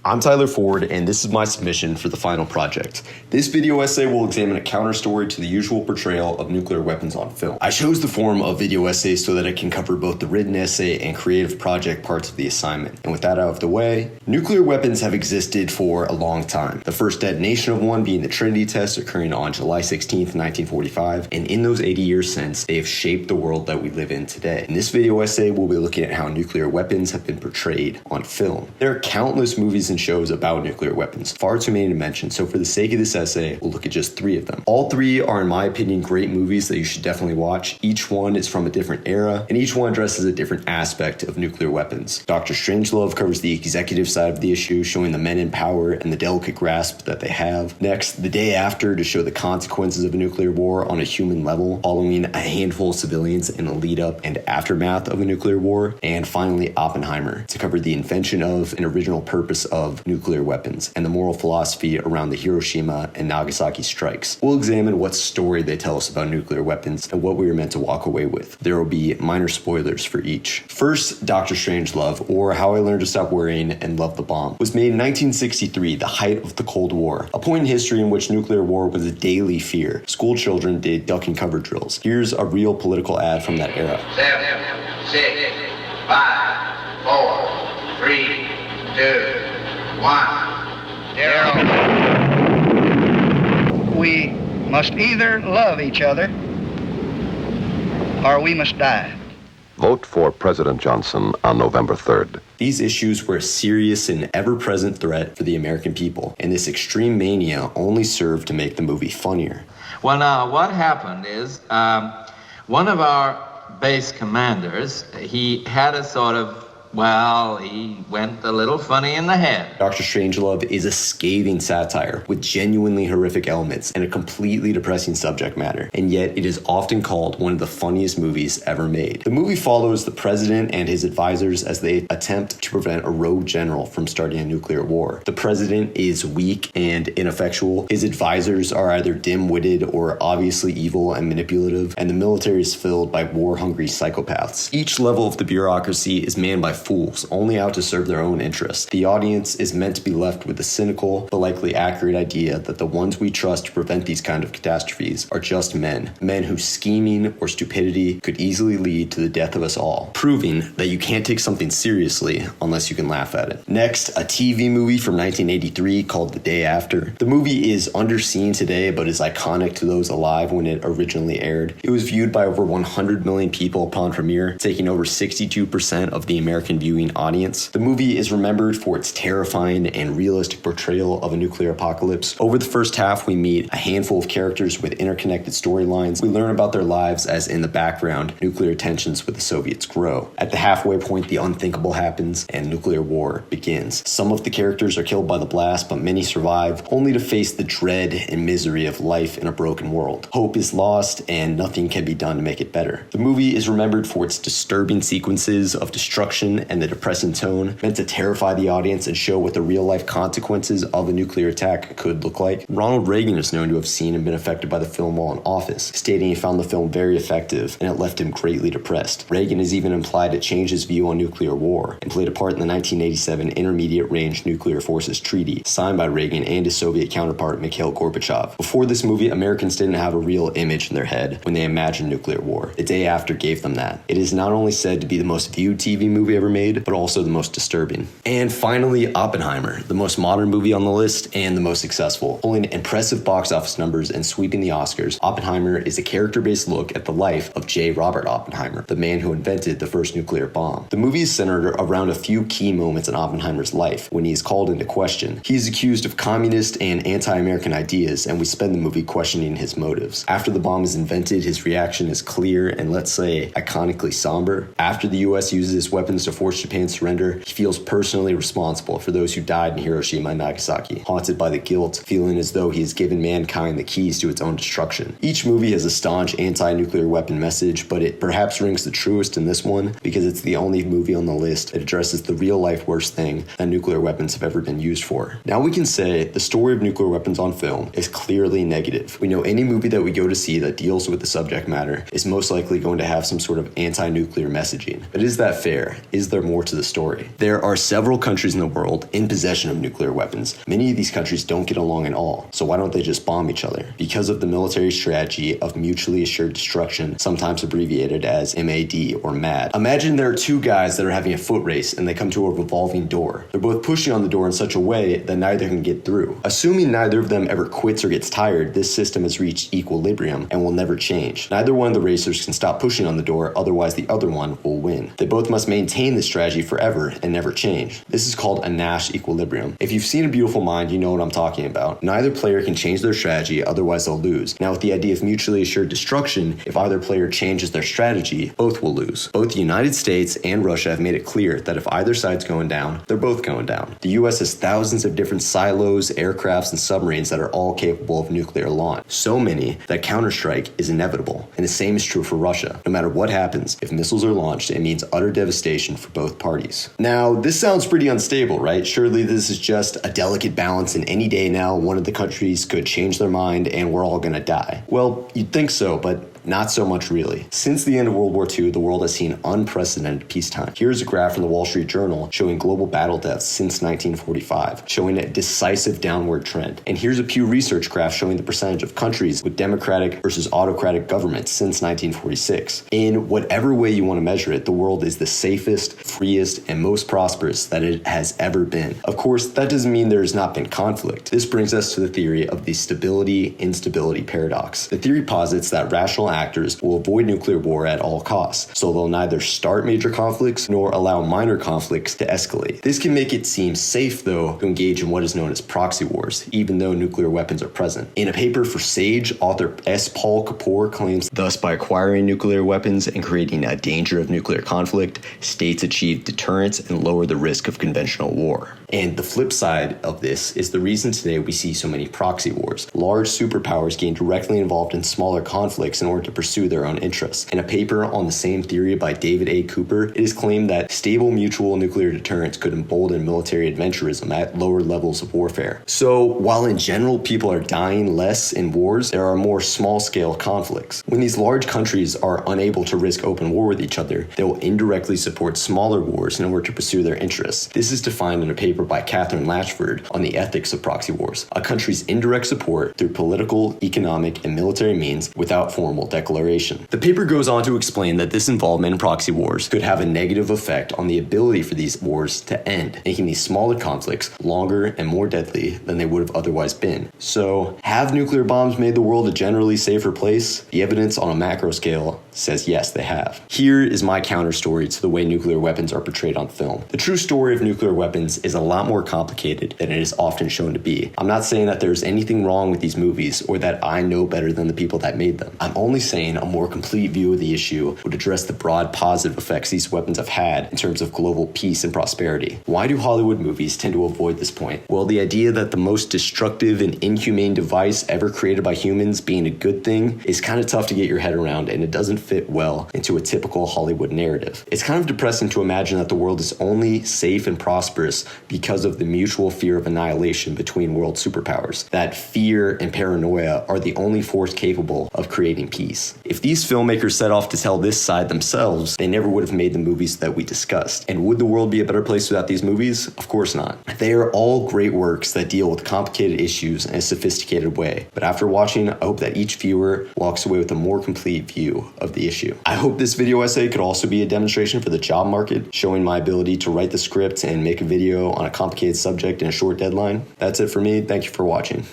I'm Tyler Ford, and this is my submission for the final project. This video essay will examine a counter-story to the usual portrayal of nuclear weapons on film. I chose the form of video essay so that it can cover both the written essay and creative project parts of the assignment. And with that out of the way, nuclear weapons have existed for a long time. The first detonation of one being the Trinity test occurring on July 16th, 1945, and in those 80 years since, they have shaped the world that we live in today. In this video essay, we'll be looking at how nuclear weapons have been portrayed on film. There are countless movies and shows about nuclear weapons, far too many to mention, so for the sake of this essay, we'll look at just 3 of them. All 3 are, in my opinion, great movies that you should definitely watch. Each one is from a different era, and each one addresses a different aspect of nuclear weapons. Dr. Strangelove covers the executive side of the issue, showing the men in power and the delicate grasp that they have. Next, The Day After, to show the consequences of a nuclear war on a human level, following a handful of civilians in the lead up and aftermath of a nuclear war. And finally, Oppenheimer, to cover the invention of and original purpose of nuclear weapons and the moral philosophy around the Hiroshima and Nagasaki strikes. We'll examine what story they tell us about nuclear weapons and what we are meant to walk away with. There will be minor spoilers for each. First, Dr. Strangelove, or How I Learned to Stop Worrying and Love the Bomb, was made in 1963, the height of the Cold War, a point in history in which nuclear war was a daily fear. School children did duck and cover drills. Here's a real political ad from that era. 7, 6, 5, 4, 3, 2, 1, 0. We must either love each other or we must die. Vote for President Johnson on November 3rd. These issues were a serious and ever-present threat for the American people, and this extreme mania only served to make the movie funnier. Well, now, what happened is one of our base commanders, he had a sort of, he went a little funny in the head. Dr. Strangelove is a scathing satire with genuinely horrific elements and a completely depressing subject matter, and yet it is often called one of the funniest movies ever made. The movie follows the president and his advisors as they attempt to prevent a rogue general from starting a nuclear war. The president is weak and ineffectual. His advisors are either dim-witted or obviously evil and manipulative, and the military is filled by war-hungry psychopaths. Each level of the bureaucracy is manned by fools, only out to serve their own interests. The audience is meant to be left with the cynical, but likely accurate idea that the ones we trust to prevent these kind of catastrophes are just men whose scheming or stupidity could easily lead to the death of us all, proving that you can't take something seriously unless you can laugh at it. Next, a TV movie from 1983 called The Day After. The movie is underseen today, but is iconic to those alive when it originally aired. It was viewed by over 100 million people upon premiere, taking over 62% of the American viewing audience. The movie is remembered for its terrifying and realistic portrayal of a nuclear apocalypse. Over the first half, we meet a handful of characters with interconnected storylines. We learn about their lives as in the background, nuclear tensions with the Soviets grow. At the halfway point, the unthinkable happens and nuclear war begins. Some of the characters are killed by the blast, but many survive, only to face the dread and misery of life in a broken world. Hope is lost and nothing can be done to make it better. The movie is remembered for its disturbing sequences of destruction and the depressing tone, meant to terrify the audience and show what the real-life consequences of a nuclear attack could look like. Ronald Reagan is known to have seen and been affected by the film while in office, stating he found the film very effective and it left him greatly depressed. Reagan has even implied it changed his view on nuclear war and played a part in the 1987 Intermediate Range Nuclear Forces Treaty, signed by Reagan and his Soviet counterpart Mikhail Gorbachev. Before this movie, Americans didn't have a real image in their head when they imagined nuclear war. The Day After gave them that. It is not only said to be the most viewed TV movie ever made, but also the most disturbing. And finally, Oppenheimer, the most modern movie on the list and the most successful. Pulling impressive box office numbers and sweeping the Oscars, Oppenheimer is a character-based look at the life of J. Robert Oppenheimer, the man who invented the first nuclear bomb. The movie is centered around a few key moments in Oppenheimer's life when he is called into question. He is accused of communist and anti-American ideas, and we spend the movie questioning his motives. After the bomb is invented, his reaction is clear and, let's say, iconically somber. After the U.S. uses its weapons to force Japan's surrender, he feels personally responsible for those who died in Hiroshima and Nagasaki, haunted by the guilt, feeling as though he has given mankind the keys to its own destruction. Each movie has a staunch anti-nuclear weapon message, but it perhaps rings the truest in this one because it's the only movie on the list that addresses the real-life worst thing that nuclear weapons have ever been used for. Now we can say the story of nuclear weapons on film is clearly negative. We know any movie that we go to see that deals with the subject matter is most likely going to have some sort of anti-nuclear messaging. But is that fair? Is is there more to the story? There are several countries in the world in possession of nuclear weapons. Many of these countries don't get along at all, so why don't they just bomb each other? Because of the military strategy of mutually assured destruction, sometimes abbreviated as MAD or MAD. Imagine there are two guys that are having a foot race and they come to a revolving door. They're both pushing on the door in such a way that neither can get through. Assuming neither of them ever quits or gets tired, this system has reached equilibrium and will never change. Neither one of the racers can stop pushing on the door, otherwise the other one will win. They both must maintain this strategy forever and never change. This is called a Nash equilibrium. If you've seen A Beautiful Mind, you know what I'm talking about. Neither player can change their strategy, otherwise they'll lose. Now with the idea of mutually assured destruction, if either player changes their strategy, both will lose. Both the United States and Russia have made it clear that if either side's going down, they're both going down. The US has thousands of different silos, aircrafts, and submarines that are all capable of nuclear launch. So many that counterstrike is inevitable. And the same is true for Russia. No matter what happens, if missiles are launched, it means utter devastation for both parties. Now, this sounds pretty unstable, right? Surely this is just a delicate balance, and any day now, one of the countries could change their mind and we're all gonna die. Well, you'd think so, but not so much really. Since the end of World War II, the world has seen unprecedented peacetime. Here's a graph from the Wall Street Journal showing global battle deaths since 1945, showing a decisive downward trend. And here's a Pew Research graph showing the percentage of countries with democratic versus autocratic governments since 1946. In whatever way you want to measure it, the world is the safest, freest, and most prosperous that it has ever been. Of course, that doesn't mean there has not been conflict. This brings us to the theory of the stability-instability paradox. The theory posits that rational actors will avoid nuclear war at all costs, so they'll neither start major conflicts nor allow minor conflicts to escalate. This can make it seem safe, though, to engage in what is known as proxy wars, even though nuclear weapons are present. In a paper for Sage, author S. Paul Kapoor claims, thus by acquiring nuclear weapons and creating a danger of nuclear conflict, states achieve deterrence and lower the risk of conventional war. And the flip side of this is the reason today we see so many proxy wars. Large superpowers gain directly involved in smaller conflicts in order to pursue their own interests. In a paper on the same theory by David A. Cooper, it is claimed that stable mutual nuclear deterrence could embolden military adventurism at lower levels of warfare. So, while in general people are dying less in wars, there are more small-scale conflicts. When these large countries are unable to risk open war with each other, they will indirectly support smaller wars in order to pursue their interests. This is defined in a paper by Catherine Latchford on the ethics of proxy wars, a country's indirect support through political, economic, and military means without formal declaration. The paper goes on to explain that this involvement in proxy wars could have a negative effect on the ability for these wars to end, making these smaller conflicts longer and more deadly than they would have otherwise been. So, have nuclear bombs made the world a generally safer place? The evidence on a macro scale says yes, they have. Here is my counter story to the way nuclear weapons are portrayed on film. The true story of nuclear weapons is a lot more complicated than it is often shown to be. I'm not saying that there's anything wrong with these movies or that I know better than the people that made them. I'm only saying a more complete view of the issue would address the broad positive effects these weapons have had in terms of global peace and prosperity. Why do Hollywood movies tend to avoid this point? Well, the idea that the most destructive and inhumane device ever created by humans being a good thing is kind of tough to get your head around, and it doesn't fit well into a typical Hollywood narrative. It's kind of depressing to imagine that the world is only safe and prosperous because of the mutual fear of annihilation between world superpowers. That fear and paranoia are the only force capable of creating peace. If these filmmakers set off to tell this side themselves, they never would have made the movies that we discussed. And would the world be a better place without these movies? Of course not. They are all great works that deal with complicated issues in a sophisticated way. But after watching, I hope that each viewer walks away with a more complete view of the issue. I hope this video essay could also be a demonstration for the job market, showing my ability to write the script and make a video on a complicated subject in a short deadline. That's it for me. Thank you for watching.